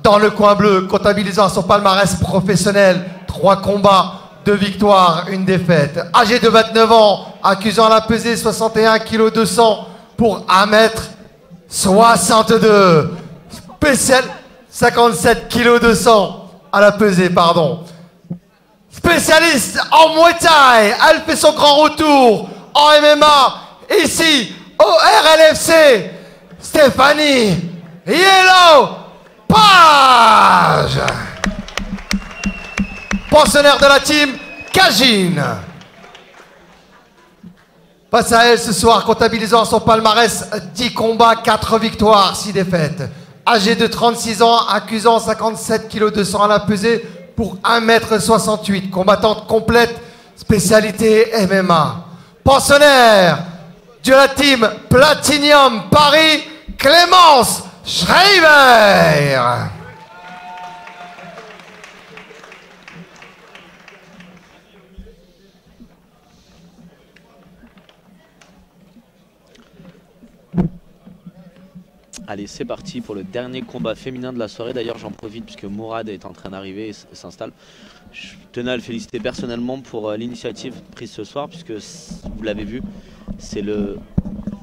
Dans le coin bleu, comptabilisant son palmarès professionnel, 3 combats, 2 victoires, 1 défaite. Âgé de 29 ans, accusant à la pesée 61 kg 200 pour 1m62. Spécial 57 kg 200 à la pesée, pardon. Spécialiste en Muay Thai, elle fait son grand retour en MMA, ici au RLFC, Stéphanie Yellow Page. Pensionnaire de la team Kajin. Face à elle ce soir, comptabilisant son palmarès, 10 combats, 4 victoires, 6 défaites. Âgée de 36 ans, accusant 57 kg 200 à la pesée pour 1m68. Combattante complète, spécialité MMA. Pensionnaire de la team Platinum Paris, Clémence Schreiber. Allez, c'est parti pour le dernier combat féminin de la soirée. D'ailleurs, j'en profite puisque Mourad est en train d'arriver et s'installe. Je tenais à le féliciter personnellement pour l'initiative prise ce soir, puisque vous l'avez vu, c'est le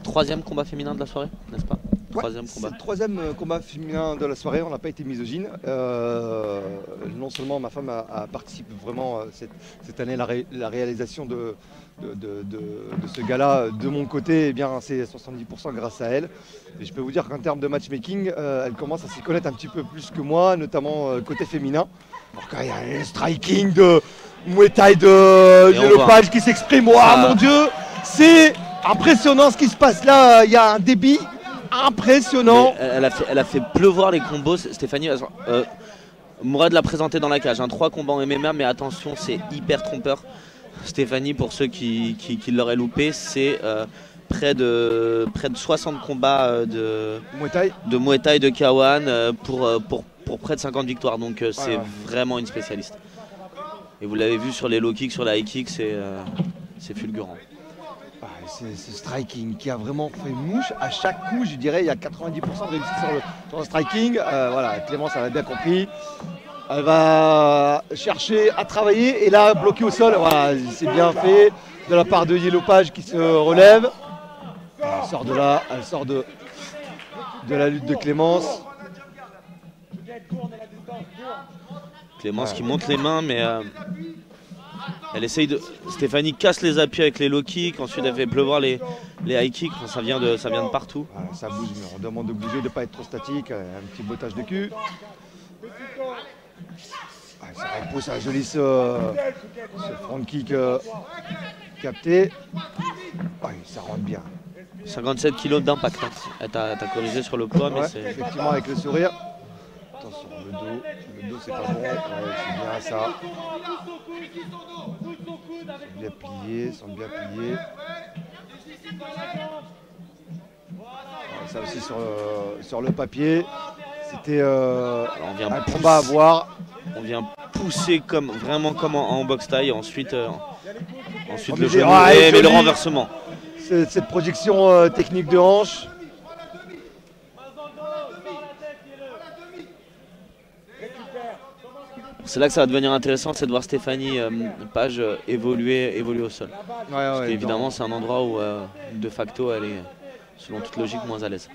3e combat féminin de la soirée, n'est-ce pas? Troisième combat. C'est le 3e combat féminin de la soirée, on n'a pas été misogyne. Non seulement ma femme a participé vraiment cette année à la réalisation de ce gala de mon côté, eh bien c'est 70% grâce à elle. Et je peux vous dire qu'en termes de matchmaking, elle commence à s'y connaître un petit peu plus que moi, notamment côté féminin. Alors quand il y a un striking de Muay Thai de Lepage qui s'exprime, oh mon Dieu, c'est impressionnant ce qui se passe là, il y a un débit impressionnant. Elle a fait pleuvoir les combos, Stéphanie. Mourad l'a présenté dans la cage, 3 combats en MMA, mais attention, c'est hyper trompeur. Stéphanie, pour ceux qui l'auraient loupé, c'est près de 60 combats de Muay Thai, de K1 pour près de 50 victoires. Donc c'est vraiment une spécialiste. Et vous l'avez vu sur les low kicks, sur la high kick, c'est fulgurant. C'est ce striking qui a vraiment fait mouche. À chaque coup, je dirais, il y a 90% de réussite sur le striking. Voilà, Clémence, elle a bien compris. Elle va chercher à travailler et là, bloqué au sol. Voilà, c'est bien fait de la part de Yellow Page qui se relève. Elle sort de là, elle sort de la lutte de Clémence. Clémence qui monte les mains, mais elle essaye de. Stéphanie casse les appuis avec les low kicks, ensuite elle fait pleuvoir les high kicks, ça vient de partout. Ça bouge, mais on demande de bouger, de ne pas être trop statique, un petit bottage de cul. Ça repousse un joli ce front kick capté. Ça rentre bien. 57 kg d'impact. T'as corrigé sur le poids, mais c'est. Effectivement, avec le sourire. Attention, le dos c'est pas bon, c'est bien ça. Sont bien pliés. Ça aussi sur le papier, c'était un combat à voir. On vient pousser vraiment comme en boxe taille, ensuite le genou, mais le renversement. Cette projection technique de hanche. C'est là que ça va devenir intéressant, c'est de voir Stéphanie Page évoluer au sol. Parce qu'évidemment, c'est un endroit où, de facto, elle est, selon toute logique, moins à l'aise.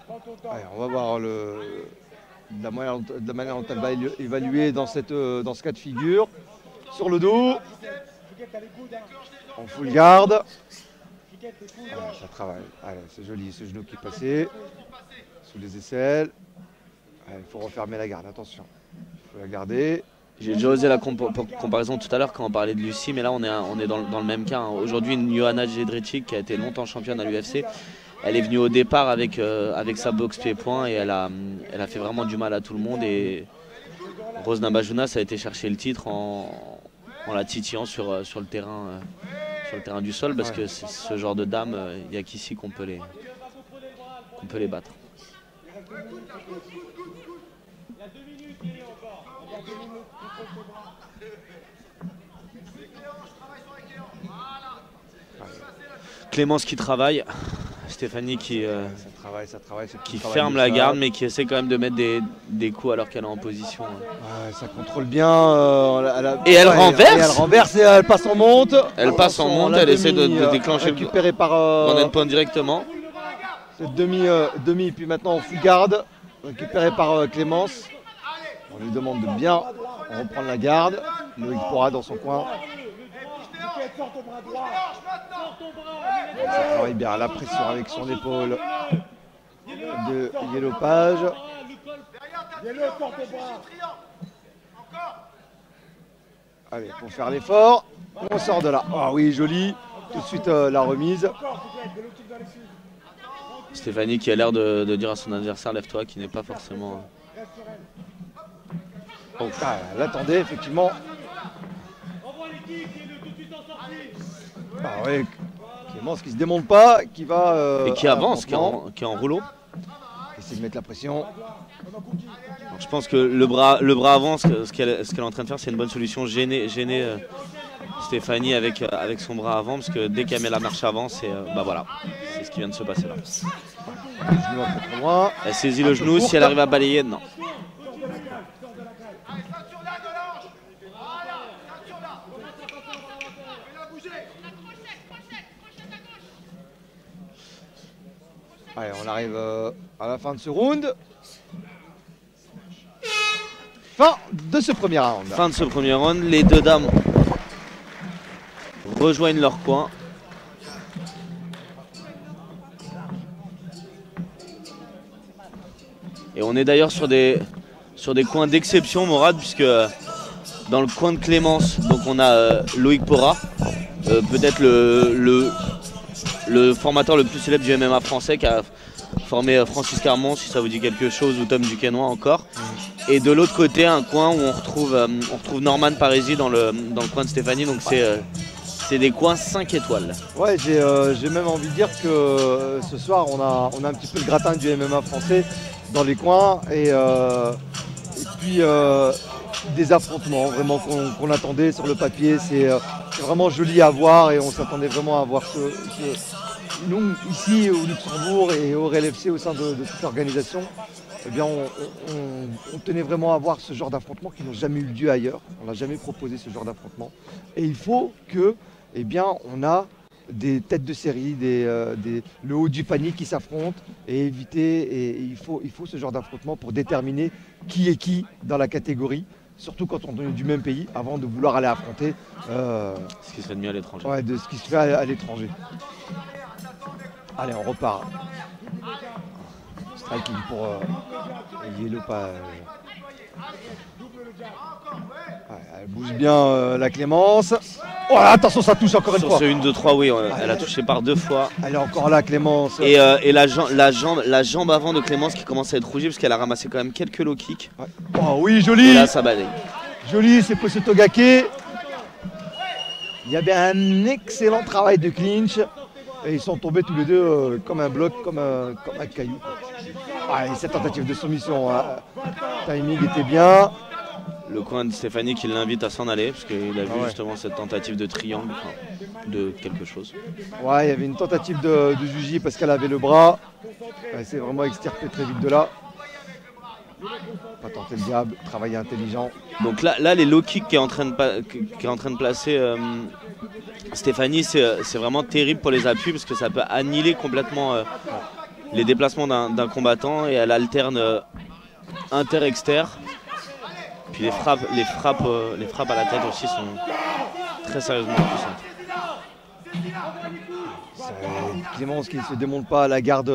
On va voir la manière dont elle va évaluer dans ce cas de figure. Sur le dos, en full garde. Ça travaille. C'est joli, ce genou qui est passé sous les aisselles. Il faut refermer la garde, attention. Il faut la garder. J'ai déjà osé la comparaison tout à l'heure quand on parlait de Lucie, mais là on est dans le même cas. Aujourd'hui, une Johanna Jedrzejczyk qui a été longtemps championne à l'UFC, elle est venue au départ avec sa boxe pied-point et elle a fait vraiment du mal à tout le monde. Et Rose Namajunas a été chercher le titre en la titillant sur le terrain du sol, parce que c'est ce genre de dames, il n'y a qu'ici qu'on peut les battre. Clémence qui travaille, Stéphanie qui Ça travaille. qui ferme la garde, mais qui essaie quand même de mettre des coups alors qu'elle est en position. Ouais, ça contrôle bien. Et elle renverse. Elle renverse et elle passe en monte. Elle passe en monte, elle essaie de déclencher récupéré par le point directement. cette demi, puis maintenant en full garde, récupéré par Clémence. On lui demande de bien reprendre la garde. Loïc Pora dans son coin. Ça travaille bien, la pression avec son épaule de Yellow Page. Allez, pour faire l'effort, on sort de là. Ah oui, joli. Tout de suite la remise. Stéphanie qui a l'air de dire à son adversaire lève-toi, qui n'est pas forcément... Ah, elle attendait effectivement. Ah oui, Clémence qui se démonte pas, qui va... et qui avance, qui est en rouleau. Essayer de mettre la pression. Donc, je pense que le bras avant, ce qu'elle est en train de faire, c'est une bonne solution. Gêner Stéphanie avec son bras avant, parce que dès qu'elle met la marche avant, bah voilà, c'est ce qui vient de se passer là. Le genou un peu trop loin. Elle saisit le genou, si elle arrive à balayer, non. Allez, on arrive à la fin de ce round. Fin de ce premier round. Fin de ce premier round, les deux dames rejoignent leur coin. Et on est d'ailleurs sur des coins d'exception, Morad, puisque dans le coin de Clémence, donc on a Loïc Pora, peut-être le formateur le plus célèbre du MMA français, qui a formé Francis Carmon, si ça vous dit quelque chose, ou Tom Duquesnoy encore. Et de l'autre côté, un coin où on retrouve Norman Parisi dans le coin de Stéphanie, donc c'est des coins 5 étoiles. Ouais, j'ai même envie de dire que ce soir, on a un petit peu le gratin du MMA français dans les coins, et puis des affrontements vraiment qu'on attendait sur le papier. C'est vraiment joli à voir, et on s'attendait vraiment à voir nous, ici au Luxembourg et au RLFC, au sein de toute l'organisation. Eh bien, on tenait vraiment à voir ce genre d'affrontement qui n'ont jamais eu lieu ailleurs. On n'a jamais proposé ce genre d'affrontement. Et il faut que, eh bien, on a des têtes de série, le haut du panier qui s'affrontent, et éviter. Et il faut ce genre d'affrontement pour déterminer qui est qui dans la catégorie. Surtout quand on est du même pays, avant de vouloir aller affronter ce qui se fait de mieux à l'étranger. Ouais, de ce qui se fait à l'étranger. Allez, on repart. Striking pour Yellow Page. Ouais, elle bouge bien la Clémence. Oh là, attention, ça touche encore une fois. Sur ce 1, 2, 3, oui, elle a touché par 2 fois. Elle est encore là, Clémence. Et la jambe avant de Clémence qui commence à être rougie, parce qu'elle a ramassé quand même quelques low kicks. Ouais. Oh oui, joli. Et là, ça balaye. Joli, c'est Posse Togake. Il y avait un excellent travail de clinch. Et ils sont tombés tous les deux comme un bloc, comme un caillou. Ah, et cette tentative de soumission, timing était bien. Le coin de Stéphanie qui l'invite à s'en aller, parce qu'il a vu justement cette tentative de triangle, de quelque chose. Ouais, il y avait une tentative de Juji parce qu'elle avait le bras. Elle s'est vraiment extirpée très vite de là. Pas tenter le diable, travailler intelligent. Donc là les low kicks qu'est en train de placer Stéphanie, c'est vraiment terrible pour les appuis, parce que ça peut annihiler complètement les déplacements d'un combattant, et elle alterne inter-exter. Puis les frappes à la tête aussi sont très sérieusement puissantes. Clémence qui ne se démonte pas à la garde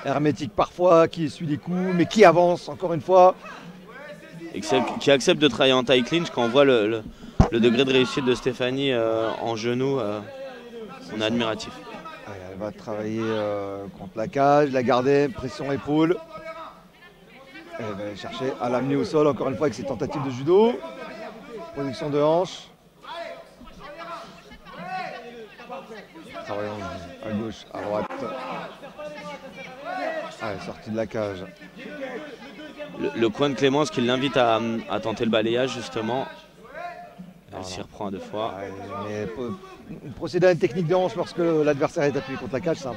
hermétique parfois, qui essuie les coups, mais qui avance encore une fois. Et qui accepte de travailler en taille clinch. Quand on voit le degré de réussite de Stéphanie en genou, on est admiratif. Elle va travailler contre la cage, la garder, pression épaule. Elle va chercher à l'amener au sol, encore une fois avec ses tentatives de judo. Position de hanche. Travaillant à gauche, à droite. Allez, sortie de la cage. Le coin de Clémence qui l'invite à tenter le balayage justement. Elle s'y reprend à 2 fois. Ouais, mais procéder à une technique de hanche lorsque l'adversaire est appuyé contre la cage, c'est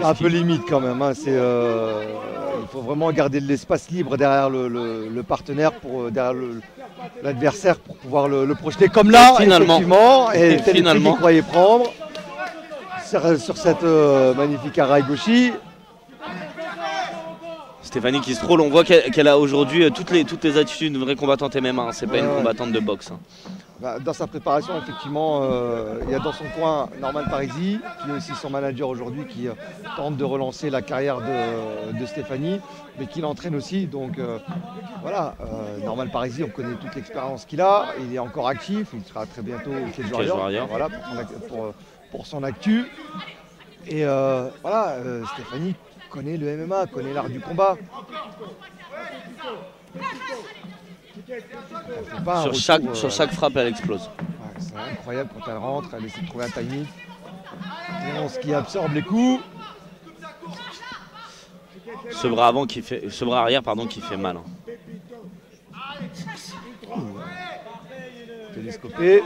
un peu limite quand même. Hein. Il faut vraiment garder de l'espace libre derrière le partenaire, derrière l'adversaire pour pouvoir le projeter comme là, effectivement, et finalement qu'il croyait prendre sur cette magnifique Araigoshi. Stéphanie qui se frôle, on voit qu'elle a aujourd'hui toutes les attitudes d'une vraie combattante MMA, hein. C'est pas une combattante de boxe. Hein. Bah, dans sa préparation, effectivement, il y a dans son coin Norman Parisi, qui est aussi son manager aujourd'hui, qui tente de relancer la carrière de Stéphanie, mais qui l'entraîne aussi. Donc voilà, Norman Parisi, on connaît toute l'expérience qu'il a, il est encore actif, il sera très bientôt au Cage Warrior, voilà, pour son actu. Et voilà, Stéphanie connaît le MMA, connaît l'art du combat. Sur chaque frappe, elle explose. Ouais, c'est incroyable quand elle rentre, elle essaie de trouver un timing. Clémence qui absorbe les coups. Ce bras arrière qui fait mal. Hein. Télescopé.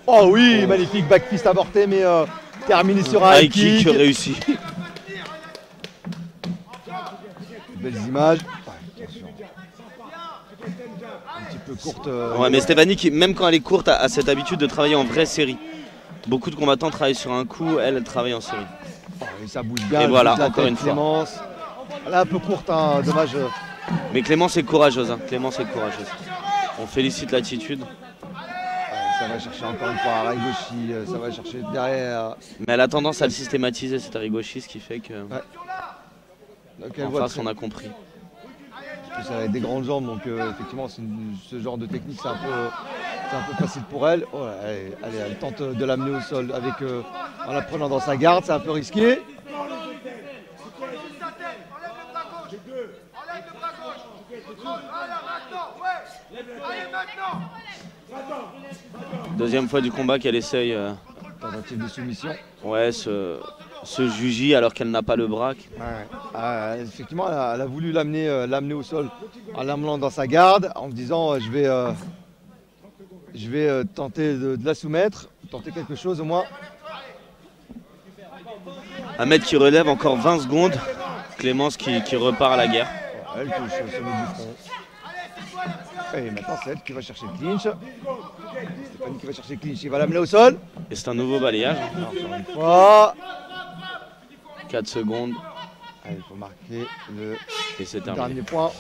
Oh oui, magnifique back fist avorté, mais terminé sur un high kick réussi. Belles images. Attention. Un petit peu courte. Ouais, mais Stéphanie, même quand elle est courte, a cette habitude de travailler en vraie série. Beaucoup de combattants travaillent sur un coup, elle travaille en série. Oh, et ça bouge bien. Et voilà, encore une fois. Clémence. Elle est un peu courte, hein, dommage. Mais Clémence est courageuse. Hein. Clémence est courageuse. On félicite l'attitude. Ça va chercher encore une fois Araigoshi, ça va chercher derrière. Mais elle a tendance à le systématiser, cet Araigoshi, ce qui fait que. Ouais. Donc en face, on a compris. Ça a des grandes jambes, donc effectivement, ce genre de technique, c'est un peu facile pour elle. Oh, allez, elle tente de l'amener au sol en la prenant dans sa garde, c'est un peu risqué. Deuxième fois du combat qu'elle essaye. Tentative de soumission. Ouais, se jugie alors qu'elle n'a pas le bras. Ouais. Effectivement, elle a voulu l'amener au sol en l'amenant dans sa garde, en se disant je vais tenter de la soumettre, tenter quelque chose au moins. Ahmed qui relève encore 20 secondes. Clémence qui repart à la guerre. Ouais, elle touche au sommet du front. Et maintenant c'est elle qui va chercher le clinch. Stéphanie qui va chercher le clinch, il va l'amener au sol. Et c'est un nouveau balayage. Encore une fois. 4 secondes. Il faut marquer le dernier point.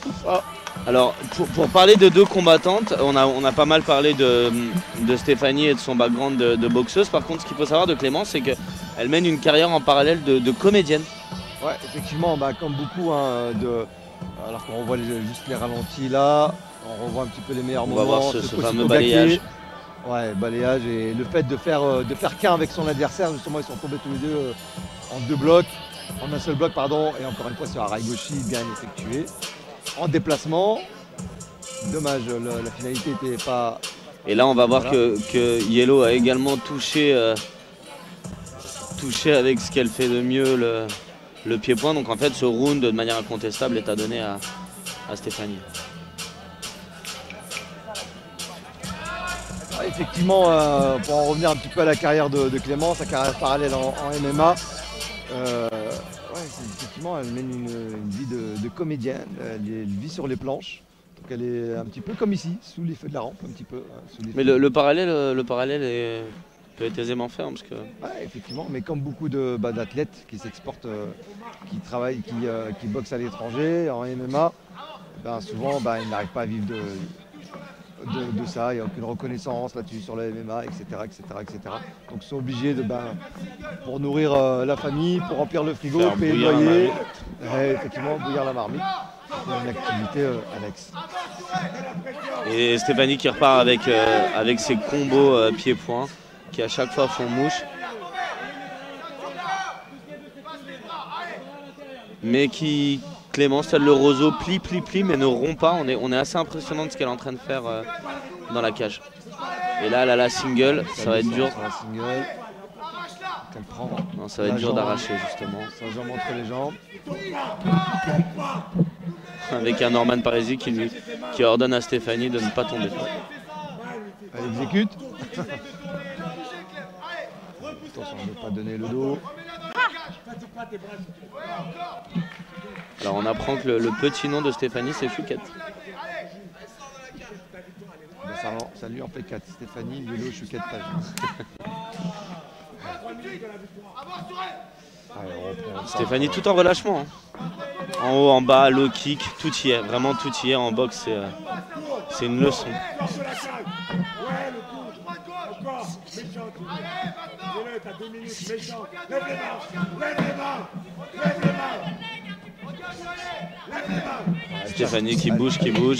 Alors pour parler de deux combattantes, on a pas mal parlé de Stéphanie et de son background de boxeuse. Par contre, ce qu'il faut savoir de Clémence, c'est qu'elle mène une carrière en parallèle de comédienne. Ouais, effectivement, comme beaucoup, hein, alors qu'on revoit juste les ralentis là, on revoit un petit peu les meilleurs moments. On va voir ce fameux balayage. Ouais, balayage et le fait de faire qu'un avec son adversaire, justement, ils sont tombés tous les deux en deux blocs, en un seul bloc, pardon, et encore une fois sur Araigoshi, bien effectué. En déplacement, dommage, la finalité n'était pas... Et là, on va voir que Yellow a également touché avec ce qu'elle fait de mieux le pied-point. Donc en fait, ce round, de manière incontestable, est à donner à Stéphanie. Effectivement, pour en revenir un petit peu à la carrière de Clémence, sa carrière parallèle en MMA, effectivement, elle mène une vie de comédienne, elle vit sur les planches, donc elle est un petit peu comme ici, sous les feux de la rampe, un petit peu. Mais le parallèle peut être aisément fait, hein, parce que... Ouais, effectivement, mais comme beaucoup d'athlètes qui s'exportent, qui travaillent, qui boxent à l'étranger, en MMA, souvent ils n'arrivent pas à vivre de ça, il n'y a aucune reconnaissance là-dessus sur le MMA, etc. Donc ils sont obligés pour nourrir la famille, pour remplir le frigo, payer le loyer, effectivement bouillir la marmite. C'est une activité annexe. Et Stéphanie qui repart avec ses combos pieds-points, qui à chaque fois font mouche. Mais qui... Clémence, elle le roseau plie, mais ne rompt pas. On est assez impressionnant de ce qu'elle est en train de faire dans la cage. Et là, elle a la single, ça va être dur. Ça va être dur d'arracher, justement. Sa jambe entre les jambes. avec un Norman Parisi qui ordonne à Stéphanie de ne pas tomber. Elle exécute. Attention, ne pas donner le dos. Alors on apprend que le petit nom de Stéphanie c'est Chouquette. Ben ça lui en fait 4. Stéphanie, Yellow, Chouquette, Page. Stéphanie tout en relâchement. Hein. En haut, en bas, low kick, tout y est. Vraiment tout y est. En boxe c'est une leçon. Stéphanie qui bouge.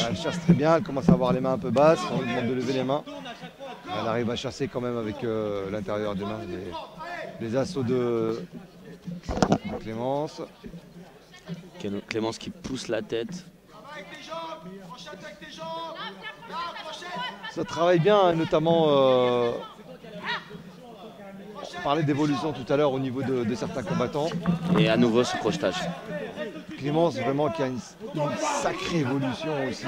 Elle chasse très bien, elle commence à avoir les mains un peu basses, on lui demande de lever les mains. Elle arrive à chasser quand même avec l'intérieur des mains les assauts de Clémence. Clémence qui pousse la tête. Ça travaille bien, notamment, on parlait d'évolution tout à l'heure au niveau de certains combattants. Et à nouveau ce crochetage. Clémence vraiment qui a une sacrée évolution aussi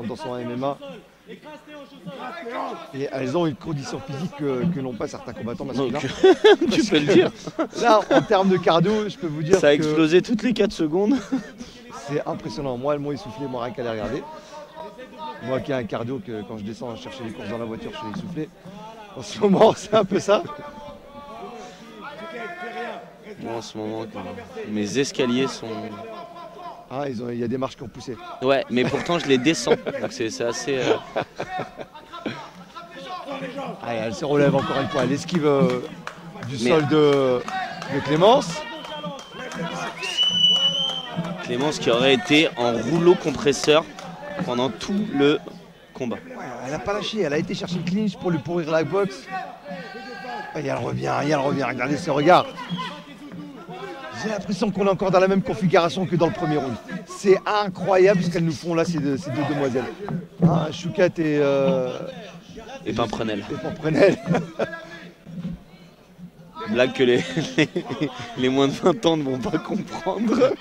dans son MMA. Et elles ont une condition physique que n'ont pas certains combattants masculins. Tu peux le dire. Là, en termes de cardio, je peux vous dire ça a explosé toutes les 4 secondes. C'est impressionnant. Moi, elles m'ont essoufflé, moi, rien qu'à les regarder. Moi qui ai un cardio que quand je descends chercher les courses dans la voiture, je suis essoufflé. En ce moment, c'est un peu ça. Moi, en ce moment, mes escaliers sont... Ah, il y a des marches qui ont poussé. Ouais, mais pourtant je les descends. Donc c'est assez... Ah, elle se relève encore une fois. Elle esquive du sol de Clémence. Clémence qui aurait été en rouleau compresseur pendant tout le combat. Ouais, elle n'a pas lâché. Elle a été chercher le clinch pour lui pourrir la boxe. Et elle revient. Regardez ce regard. J'ai l'impression qu'on est encore dans la même configuration que dans le premier round. C'est incroyable ce qu'elles nous font là, ces deux demoiselles. Hein, Chouquette et Pimprenel. Blague que les moins de 20 ans ne vont pas comprendre.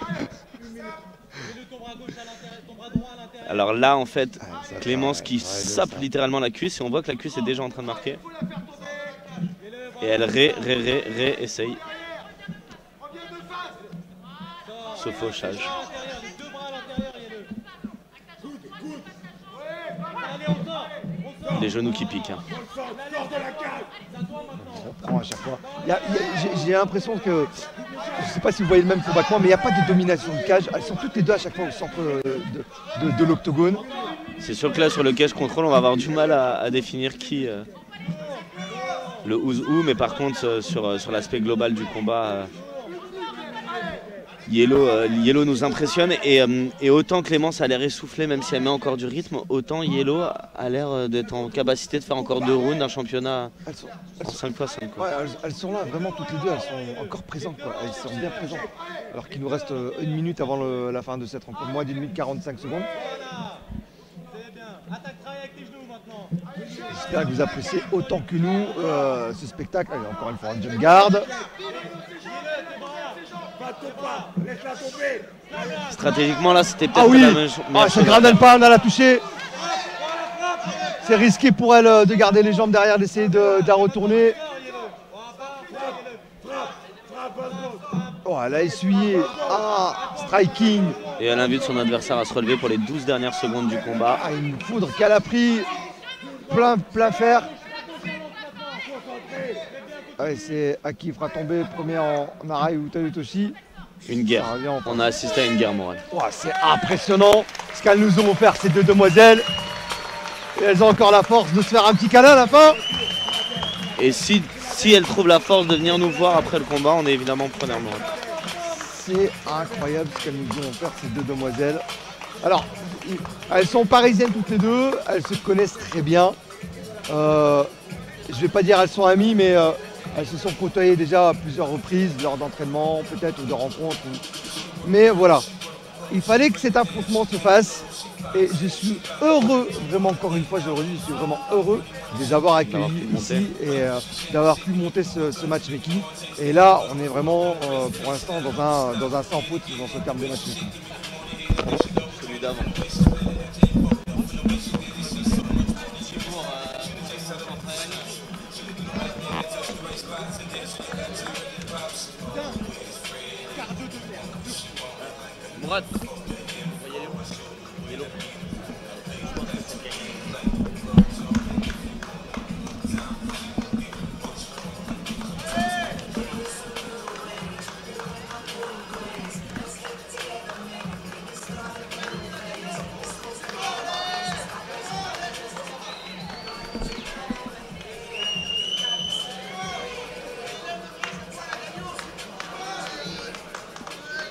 Alors là, en fait, Clémence qui sape littéralement la cuisse et on voit que la cuisse est déjà en train de marquer. Et elle essaye. Ce fauchage. Les genoux qui piquent. Hein. On prend à chaque fois. J'ai l'impression que, je ne sais pas si vous voyez le même combat que moi, mais il n'y a pas de domination de cage. Elles sont toutes les deux à chaque fois au centre de l'octogone. C'est sûr que là, sur le cage control, on va avoir du mal à définir qui le who's-who, mais par contre, sur l'aspect global du combat, Yellow nous impressionne et autant Clémence a l'air essoufflée même si elle met encore du rythme, autant Yellow a l'air d'être en capacité de faire encore 2 rounds d'un championnat en 5x5. Ouais, elles sont là, vraiment toutes les deux, elles sont encore présentes. Quoi. Elles sont bien présentes. Alors qu'il nous reste 1 minute avant la fin de cette rencontre, moins d'1 minute 45 secondes. J'espère que vous appréciez autant que nous ce spectacle. Allez, encore une fois, un jump guard. Stratégiquement là c'était peut-être la meilleure chose. Ce Gradel pas, on a la touché. C'est risqué pour elle de garder les jambes derrière, d'essayer de la retourner. Oh, elle a essuyé. Striking. Et elle invite son adversaire à se relever pour les 12 dernières secondes du combat. Une foudre qu'elle a pris plein fer. Ouais, c'est Aki fera tomber premier en arrêt ou Talutoshi. Une guerre. On a assisté à une guerre morale. Oh, c'est impressionnant ce qu'elles nous ont offert ces deux demoiselles. Et elles ont encore la force de se faire un petit câlin à la fin. Et si elles trouvent la force de venir nous voir après le combat, on est évidemment preneur moral. C'est incroyable ce qu'elles nous ont offert ces deux demoiselles. Alors, elles sont parisiennes toutes les deux. Elles se connaissent très bien. Je vais pas dire elles sont amies, mais elles se sont côtoyées déjà à plusieurs reprises lors d'entraînement, peut-être, ou de rencontres. Mais voilà, il fallait que cet affrontement se fasse. Et je suis heureux, vraiment encore une fois, je suis vraiment heureux de les avoir accueillis ici et d'avoir pu monter ce matchmaking. Et là, on est vraiment, pour l'instant, dans un sans faute dans ce terme de matchmaking. évidemment. Mourad, on va y aller où? Vélo.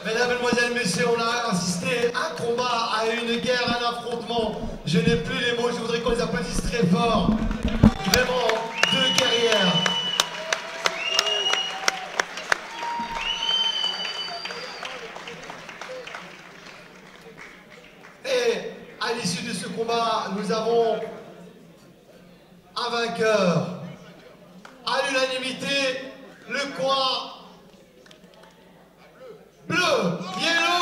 Mesdames, Mesdemoiselles, Messieurs, on a assisté à un combat, à une guerre, à un affrontement. Je n'ai plus les mots, je voudrais qu'on les applaudisse très fort. Vraiment, deux guerrières. Et à l'issue de ce combat, nous avons un vainqueur. À l'unanimité, le coin bleu, yellow.